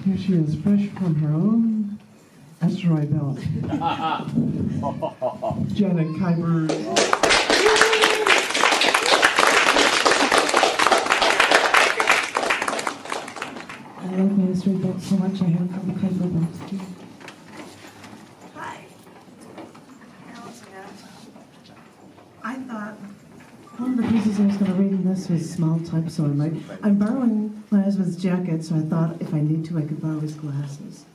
Here she is, fresh from her own asteroid belt. Janet Kuypers. I love my asteroid belt so much I have a couple Kuyper belts too. Hi. I thought one of the pieces I was going to read in this was small type, so I'm borrowing my husband's jacket, so I thought if I need to, I could borrow his glasses.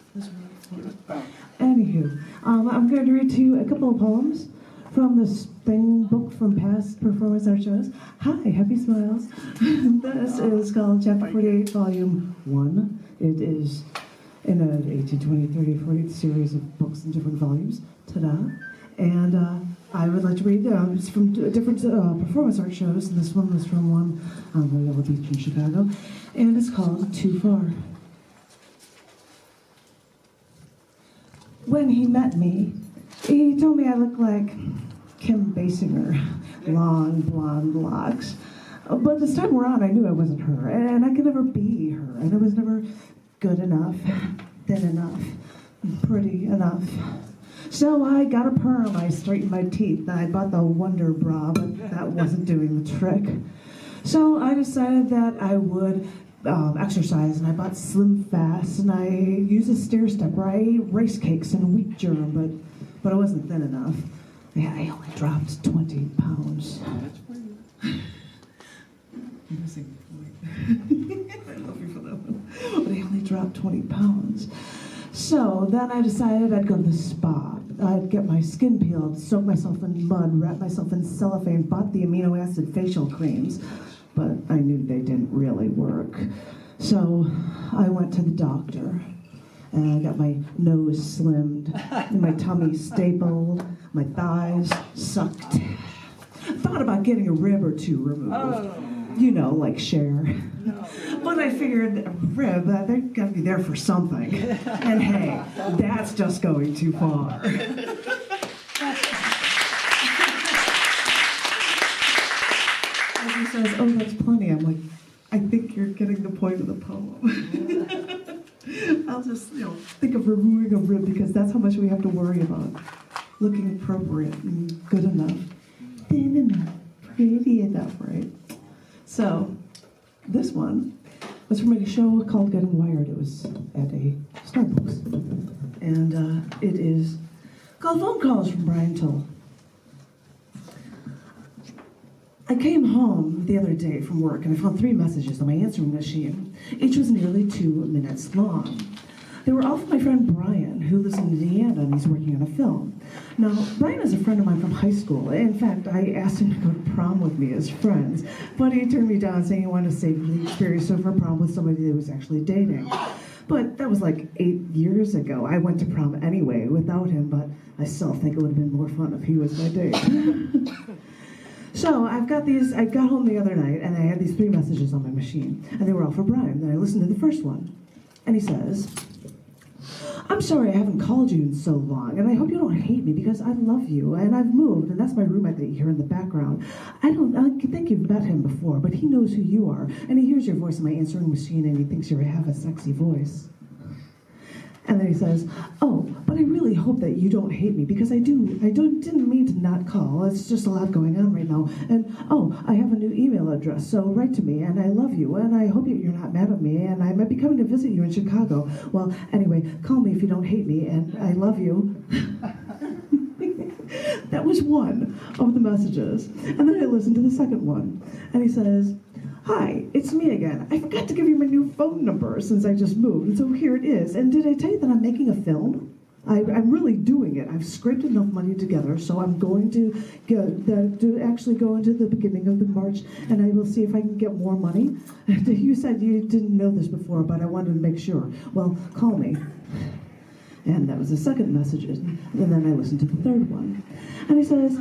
Anywho, I'm going to read to you a couple of poems from this thing book from past performance art shows. Hi, happy smiles. This is called Chapter 48, Volume 1. It is in an 18, 20, 30, 40 series of books in different volumes. Ta-da. And I would like to read it's from different performance art shows, and this one was from one on the Yellow Beach in Chicago, and it's called Too Far. When he met me, he told me I looked like Kim Basinger, long blonde locks. But this time around, I knew I wasn't her, and I could never be her, and I was never good enough, thin enough, pretty enough. So I got a perm, I straightened my teeth, I bought the Wonder Bra, but that wasn't doing the trick. So I decided that I would exercise, and I bought Slim Fast, and I used a stair stepper. I ate rice cakes and wheat germ, but I wasn't thin enough. I only dropped 20 pounds. Missing point. I love you for that one. But I only dropped 20 pounds. So then I decided I'd go to the spa. I'd get my skin peeled, soak myself in mud, wrap myself in cellophane, bought the amino acid facial creams, but I knew they didn't really work. So I went to the doctor, and I got my nose slimmed, and my tummy stapled, my thighs sucked. I thought about getting a rib or two removed. Oh. You know, like Cher. No. But I figured a rib, they're gotta be there for something. And hey, that's just going too far. As he says, oh, that's plenty. I'm like, I think you're getting the point of the poem. I'll just, think of removing a rib because that's how much we have to worry about. Looking appropriate and good enough, thin enough, pretty enough, right? So, this one was from a show called Getting Wired. It was at a Starbucks. And it is called Phone Calls from Brian Tolle. I came home the other day from work and I found 3 messages on my answering machine. Each was nearly 2 minutes long. They were all from my friend Brian, who lives in Indiana and he's working on a film. Now, Brian is a friend of mine from high school. In fact, I asked him to go to prom with me as friends, but he turned me down saying he wanted to save the experience over prom with somebody that he was actually dating. But that was like 8 years ago. I went to prom anyway without him, but I still think it would have been more fun if he was my date. So I got home the other night and I had these 3 messages on my machine, and they were all for Brian. Then I listened to the first one, and he says, I'm sorry I haven't called you in so long, and I hope you don't hate me because I love you, and I've moved, and that's my roommate that you hear in the background. I think you've met him before, but he knows who you are, and he hears your voice in my answering machine, and he thinks you have a sexy voice. And then he says, oh, but I really hope that you don't hate me because I didn't mean to not call. It's just a lot going on right now. And oh, I have a new email address, so write to me, and I love you, and I hope you're not mad at me, and I might be coming to visit you in Chicago. Well, anyway, call me if you don't hate me, and I love you. That was one of the messages. And then I listened to the second one, and he says, hi, it's me again. I forgot to give you my new phone number since I just moved, and so here it is. And did I tell you that I'm making a film? I'm really doing it. I've scraped enough money together, so I'm going to actually go into the beginning of the March, and I will see if I can get more money. You said you didn't know this before, but I wanted to make sure. Well, call me. And that was the second message, and then I listened to the third one. And he says,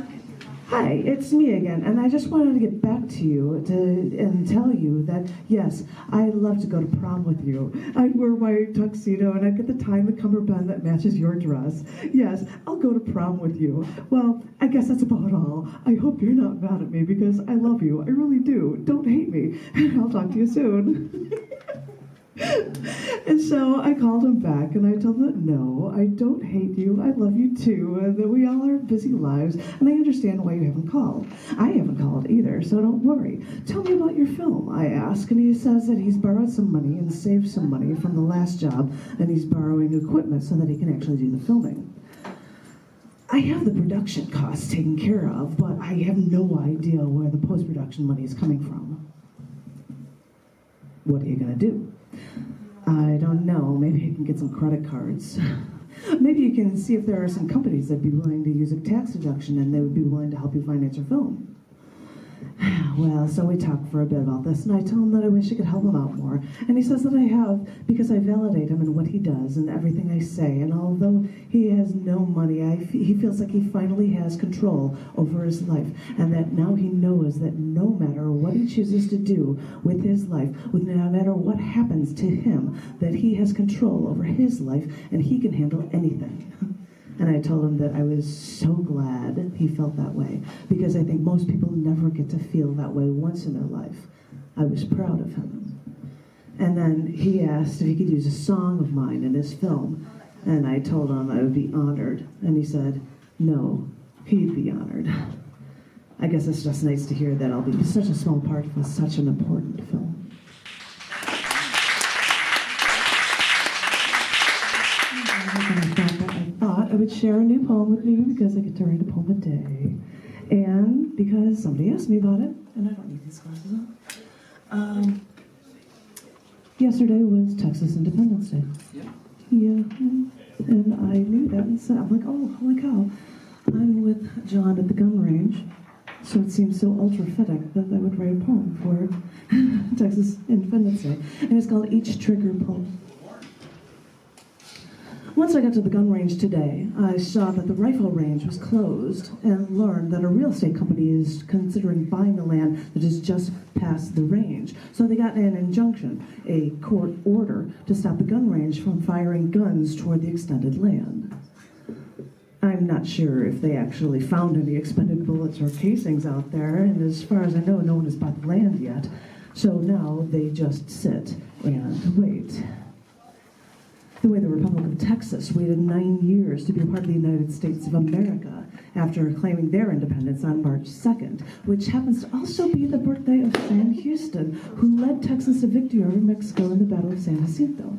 hi, it's me again, and I just wanted to get back to you and tell you that, yes, I'd love to go to prom with you. I'd wear my tuxedo, and I'd get the tie and the cummerbund that matches your dress. Yes, I'll go to prom with you. Well, I guess that's about all. I hope you're not mad at me because I love you. I really do. Don't hate me. I'll talk to you soon. And so I called him back and I told him that no, I don't hate you. I love you too. And that we all are busy lives. And I understand why you haven't called. I haven't called either, so don't worry. Tell me about your film, I ask. And he says that he's borrowed some money and saved some money from the last job. And he's borrowing equipment so that he can actually do the filming. I have the production costs taken care of, but I have no idea where the post-production money is coming from. What are you going to do? I don't know. Maybe you can get some credit cards. Maybe you can see if there are some companies that'd be willing to use a tax deduction and they would be willing to help you finance your film. Well, so we talked for a bit about this, and I tell him that I wish I could help him out more. And he says that I have, because I validate him in what he does and everything I say. And although he has no money, he feels like he finally has control over his life. And that now he knows that no matter what he chooses to do with his life, no matter what happens to him, that he has control over his life and he can handle anything. And I told him that I was so glad he felt that way, because I think most people never get to feel that way once in their life. I was proud of him. And then he asked if he could use a song of mine in his film, and I told him I would be honored. And he said, no, he'd be honored. I guess it's just nice to hear that I'll be such a small part of such an important film. I would share a new poem with you because I get to write a poem a day, and because somebody asked me about it, and I don't need these glasses on. Yesterday was Texas Independence Day. Yeah, and I knew that, and so I'm like, oh, holy cow! I'm with John at the gun range, so it seems so ultra-fitting that I would write a poem for Texas Independence Day, and it's called Each Trigger Pull. Once I got to the gun range today, I saw that the rifle range was closed and learned that a real estate company is considering buying the land that is just past the range. So they got an injunction, a court order, to stop the gun range from firing guns toward the extended land. I'm not sure if they actually found any expended bullets or casings out there, and as far as I know, no one has bought the land yet. So now they just sit and wait. The way the Republic of Texas waited 9 years to be a part of the United States of America after claiming their independence on March 2nd, which happens to also be the birthday of Sam Houston, who led Texas to victory over Mexico in the Battle of San Jacinto.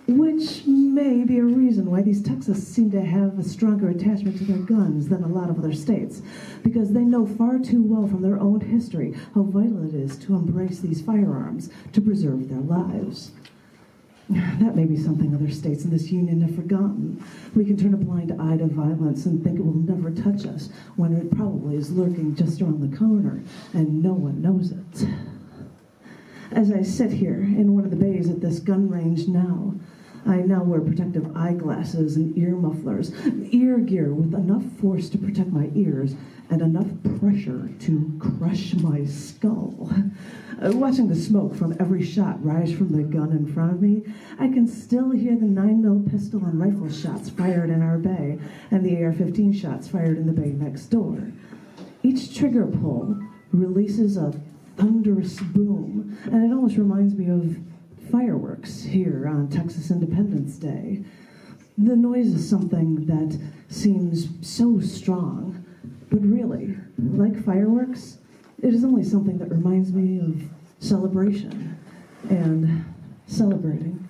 Which may be a reason why these Texans seem to have a stronger attachment to their guns than a lot of other states, because they know far too well from their own history how vital it is to embrace these firearms to preserve their lives. That may be something other states in this union have forgotten. We can turn a blind eye to violence and think it will never touch us, when it probably is lurking just around the corner, and no one knows it. As I sit here in one of the bays at this gun range now, I now wear protective eyeglasses and ear mufflers, ear gear with enough force to protect my ears and enough pressure to crush my skull. Watching the smoke from every shot rise from the gun in front of me, I can still hear the 9mm pistol and rifle shots fired in our bay and the AR-15 shots fired in the bay next door. Each trigger pull releases a thunderous boom, and it almost reminds me of fireworks here on Texas Independence Day. The noise is something that seems so strong, but really, like fireworks, it is only something that reminds me of celebration and celebrating.